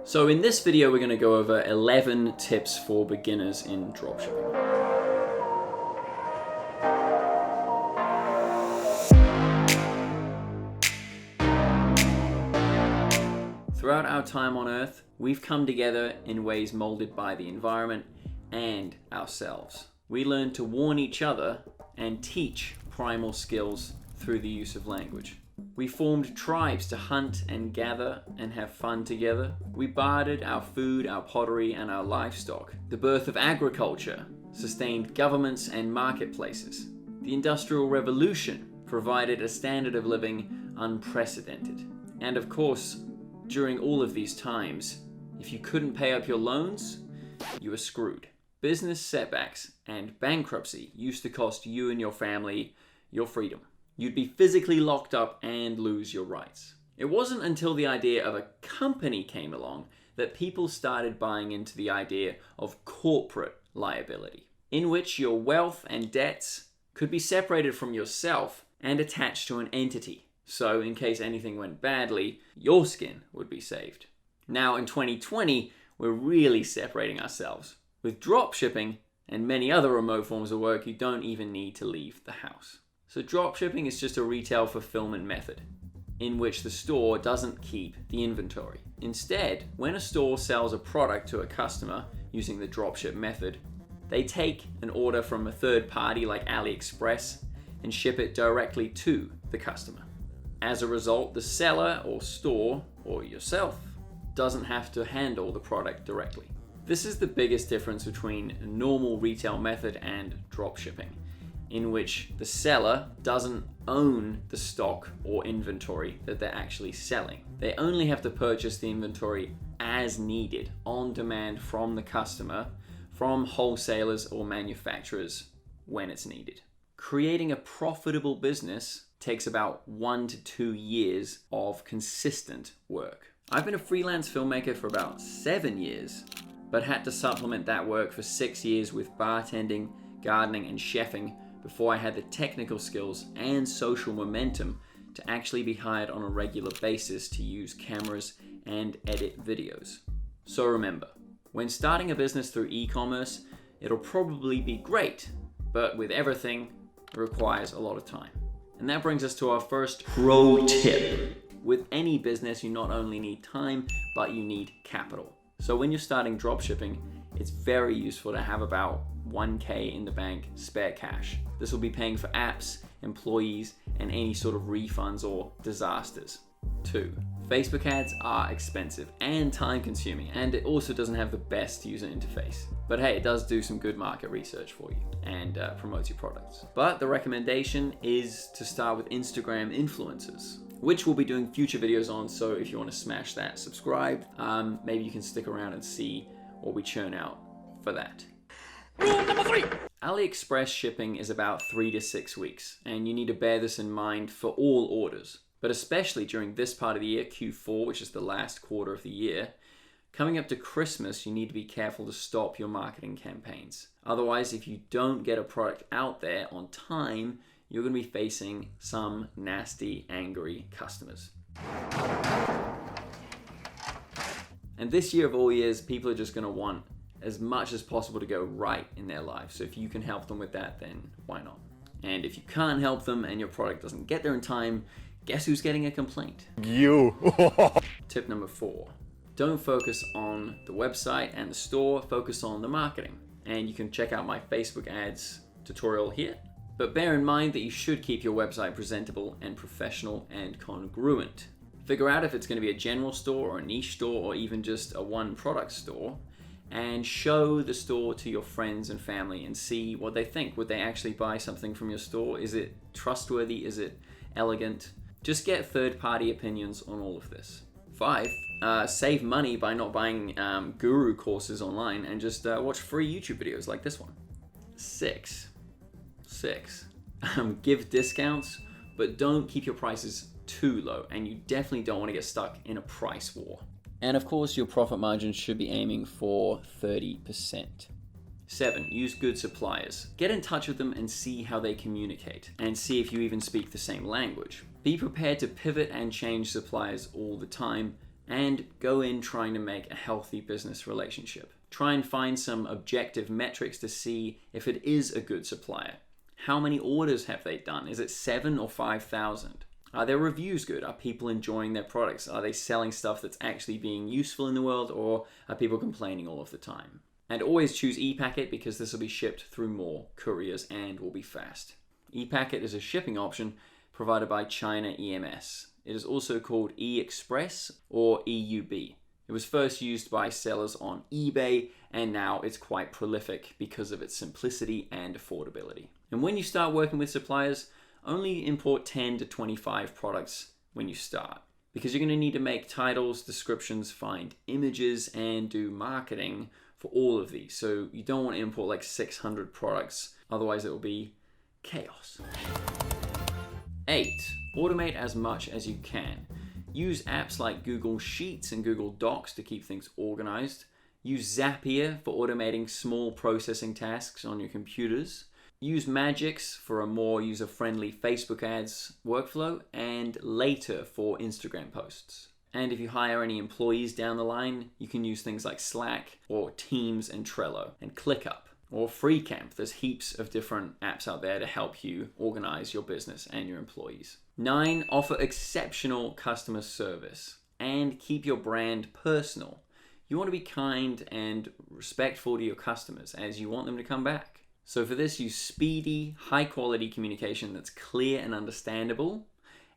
So in this video, we're going to go over 11 tips for beginners in dropshipping. Throughout our time on Earth, we've come together in ways molded by the environment and ourselves. We learn to warn each other and teach primal skills through the use of language. We formed tribes to hunt and gather and have fun together. We bartered our food, our pottery, and our livestock. The birth of agriculture sustained governments and marketplaces. The Industrial Revolution provided a standard of living unprecedented. And of course, during all of these times, if you couldn't pay up your loans, you were screwed. Business setbacks and bankruptcy used to cost you and your family your freedom. You'd be physically locked up and lose your rights. It wasn't until the idea of a company came along that people started buying into the idea of corporate liability, in which your wealth and debts could be separated from yourself and attached to an entity. So in case anything went badly, your skin would be saved. Now in 2020, we're really separating ourselves. With dropshipping and many other remote forms of work, you don't even need to leave the house. So dropshipping is just a retail fulfillment method in which the store doesn't keep the inventory. Instead, when a store sells a product to a customer using the dropship method, they take an order from a third party like AliExpress and ship it directly to the customer. As a result, the seller or store or yourself doesn't have to handle the product directly. This is the biggest difference between a normal retail method and dropshipping, in which the seller doesn't own the stock or inventory that they're actually selling. They only have to purchase the inventory as needed, on demand from the customer, from wholesalers or manufacturers when it's needed. Creating a profitable business takes about 1 to 2 years of consistent work. I've been a freelance filmmaker for about 7 years, but had to supplement that work for 6 years with bartending, gardening, and chefing before I had the technical skills and social momentum to actually be hired on a regular basis to use cameras and edit videos. So remember, when starting a business through e-commerce, it'll probably be great, but with everything, it requires a lot of time. And that brings us to our first pro tip. With any business, you not only need time, but you need capital. So when you're starting dropshipping, it's very useful to have about 1K in the bank spare cash. This will be paying for apps, employees, and any sort of refunds or disasters. 2, Facebook ads are expensive and time consuming, and it also doesn't have the best user interface. But hey, it does do some good market research for you and promotes your products. But the recommendation is to start with Instagram influencers, which we'll be doing future videos on. So if you want to smash that subscribe, maybe you can stick around and see what we churn out for that. Rule number 3. AliExpress shipping is about 3 to 6 weeks, and you need to bear this in mind for all orders. But especially during this part of the year, Q4, which is the last quarter of the year, coming up to Christmas, you need to be careful to stop your marketing campaigns. Otherwise, if you don't get a product out there on time, you're going to be facing some nasty, angry customers. And this year of all years, people are just going to want as much as possible to go right in their life. So if you can help them with that, then why not? And if you can't help them and your product doesn't get there in time, guess who's getting a complaint? You. Tip number 4. Don't focus on the website and the store, focus on the marketing. And you can check out my Facebook ads tutorial here. But bear in mind that you should keep your website presentable and professional and congruent. Figure out if it's going to be a general store or a niche store or even just a one product store, and show the store to your friends and family and see what they think. Would they actually buy something from your store? Is it trustworthy? Is it elegant? Just get third-party opinions on all of this. 5, save money by not buying guru courses online and just watch free YouTube videos like this one. 6, give discounts, but don't keep your prices too low, and you definitely don't want to get stuck in a price war. And of course, your profit margin should be aiming for 30%. 7, use good suppliers. Get in touch with them and see how they communicate, and see if you even speak the same language. Be prepared to pivot and change suppliers all the time, and go in trying to make a healthy business relationship. Try and find some objective metrics to see if it is a good supplier. How many orders have they done? Is it 7 or 5,000? Are their reviews good? Are people enjoying their products? Are they selling stuff that's actually being useful in the world, or are people complaining all of the time? And always choose ePacket because this will be shipped through more couriers and will be fast. ePacket is a shipping option provided by China EMS. It is also called eExpress or EUB. It was first used by sellers on eBay, and now it's quite prolific because of its simplicity and affordability. And when you start working with suppliers, only import 10 to 25 products when you start, because you're going to need to make titles, descriptions, find images, and do marketing for all of these. So you don't want to import like 600 products, otherwise it will be chaos. 8. Automate as much as you can. Use apps like Google Sheets and Google Docs to keep things organized. Use Zapier for automating small processing tasks on your computers. Use Magix for a more user-friendly Facebook ads workflow, and Later for Instagram posts. And if you hire any employees down the line, you can use things like Slack or Teams and Trello and ClickUp or FreeCamp. There's heaps of different apps out there to help you organize your business and your employees. 9, offer exceptional customer service and keep your brand personal. You want to be kind and respectful to your customers as you want them to come back. So for this, use speedy, high quality communication that's clear and understandable,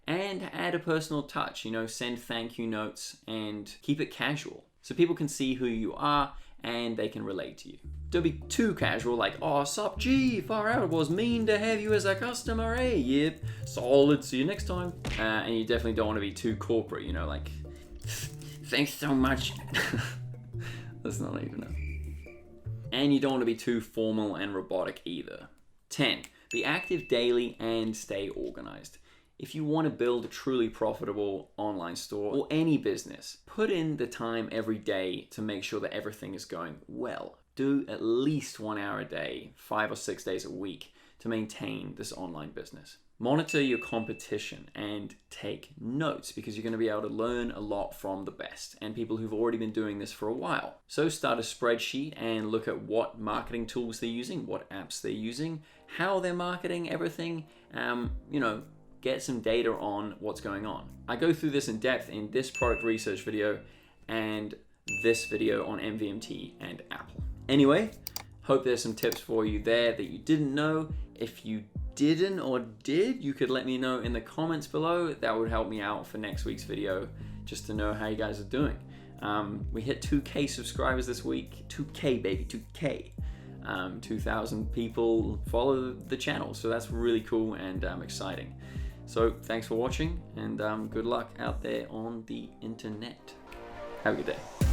and add a personal touch, send thank you notes and keep it casual so people can see who you are and they can relate to you. Don't be too casual, like, oh, sup, gee, far out, it was mean to have you as a customer, eh? Yep, solid, see you next time. And you definitely don't want to be too corporate, like, thanks so much. That's not even enough. And you don't want to be too formal and robotic either. 10, be active daily and stay organized. If you want to build a truly profitable online store or any business, put in the time every day to make sure that everything is going well. Do at least 1 hour a day, 5 or 6 days a week to maintain this online business. Monitor your competition and take notes because you're going to be able to learn a lot from the best and people who've already been doing this for a while. So start a spreadsheet and look at what marketing tools they're using, what apps they're using, how they're marketing everything, get some data on what's going on. I go through this in depth in this product research video and this video on MVMT and Apple. Anyway, hope there's some tips for you there that you didn't know. If you didn't or did, you could let me know in the comments below. That would help me out for next week's video, just to know how you guys are doing. We hit 2K subscribers this week. 2K, baby, 2K. 2,000 people follow the channel, so that's really cool and exciting. So thanks for watching, and good luck out there on the internet. Have a good day.